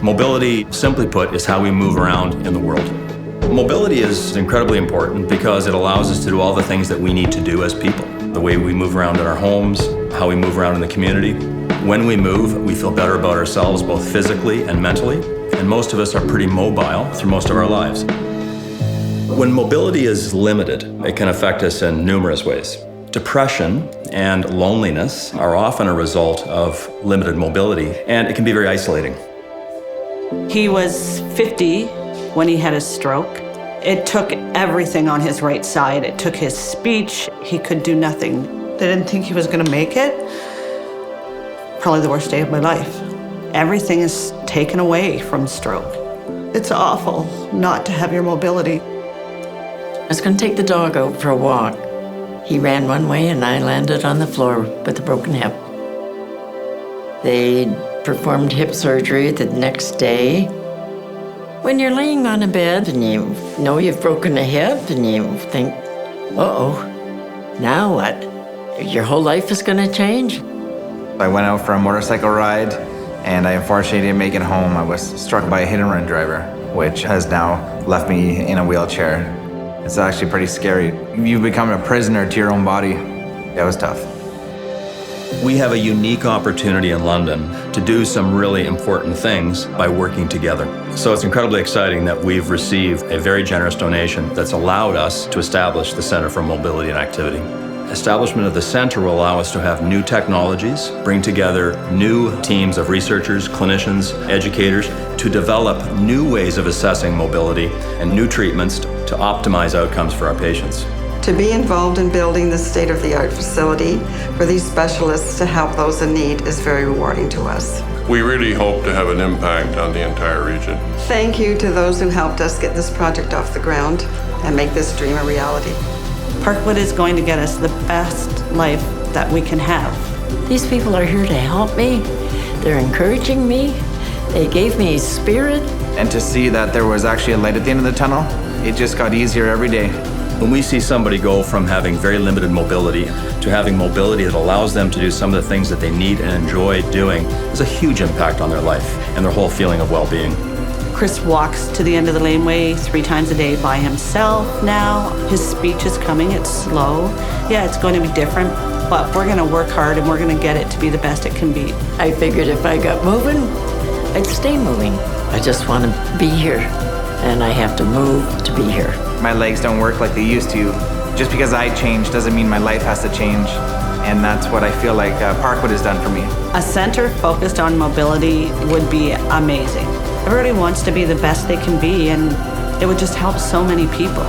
Mobility, simply put, is how we move around in the world. Mobility is incredibly important because it allows us to do all the things that we need to do as people. The way we move around in our homes, how we move around in the community. When we move, we feel better about ourselves, both physically and mentally, and most of us are pretty mobile through most of our lives. When mobility is limited, it can affect us in numerous ways. Depression and loneliness are often a result of limited mobility, and it can be very isolating. He was 50 when he had his stroke. It took everything on his right side. It took his speech. He could do nothing. They didn't think he was going to make it. Probably the worst day of my life. Everything is taken away from stroke. It's awful not to have your mobility. I was going to take the dog out for a walk. He ran one way and I landed on the floor with a broken hip. They performed hip surgery the next day. When you're laying on a bed and you know you've broken a hip and you think, uh-oh, now what? Your whole life is going to change? I went out for a motorcycle ride and I unfortunately didn't make it home. I was struck by a hit-and-run driver, which has now left me in a wheelchair. It's actually pretty scary. You become a prisoner to your own body. That was tough. We have a unique opportunity in London to do some really important things by working together. So it's incredibly exciting that we've received a very generous donation that's allowed us to establish the Centre for Mobility and Activity. Establishment of the center will allow us to have new technologies, bring together new teams of researchers, clinicians, educators to develop new ways of assessing mobility and new treatments to optimize outcomes for our patients. To be involved in building this state-of-the-art facility for these specialists to help those in need is very rewarding to us. We really hope to have an impact on the entire region. Thank you to those who helped us get this project off the ground and make this dream a reality. Parkwood is going to get us the best life that we can have. These people are here to help me. They're encouraging me. They gave me spirit. And to see that there was actually a light at the end of the tunnel, it just got easier every day. When we see somebody go from having very limited mobility to having mobility that allows them to do some of the things that they need and enjoy doing, there's a huge impact on their life and their whole feeling of well-being. Chris walks to the end of the laneway 3 times a day by himself now. His speech is coming, it's slow. Yeah, it's going to be different, but we're gonna work hard and we're gonna get it to be the best it can be. I figured if I got moving, I'd stay moving. I just want to be here, and I have to move to be here. My legs don't work like they used to. Just because I change doesn't mean my life has to change. And that's what I feel like Parkwood has done for me. A center focused on mobility would be amazing. Everybody wants to be the best they can be, and it would just help so many people.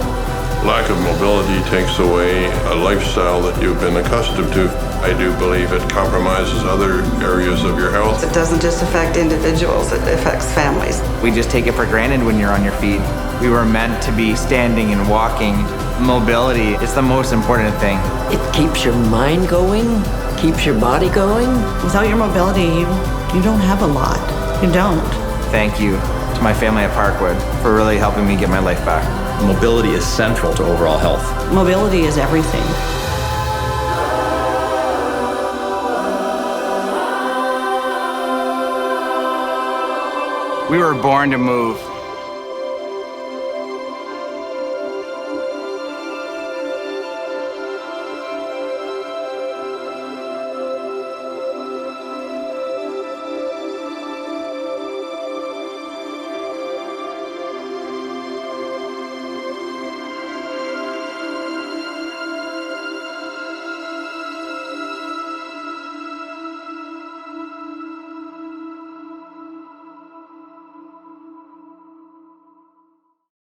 Lack of mobility takes away a lifestyle that you've been accustomed to. I do believe it compromises other areas of your health. It doesn't just affect individuals, it affects families. We just take it for granted when you're on your feet. We were meant to be standing and walking. Mobility is the most important thing. It keeps your mind going, keeps your body going. Without your mobility, you don't have a lot. You don't. Thank you to my family at Parkwood for really helping me get my life back. Mobility is central to overall health. Mobility is everything. We were born to move.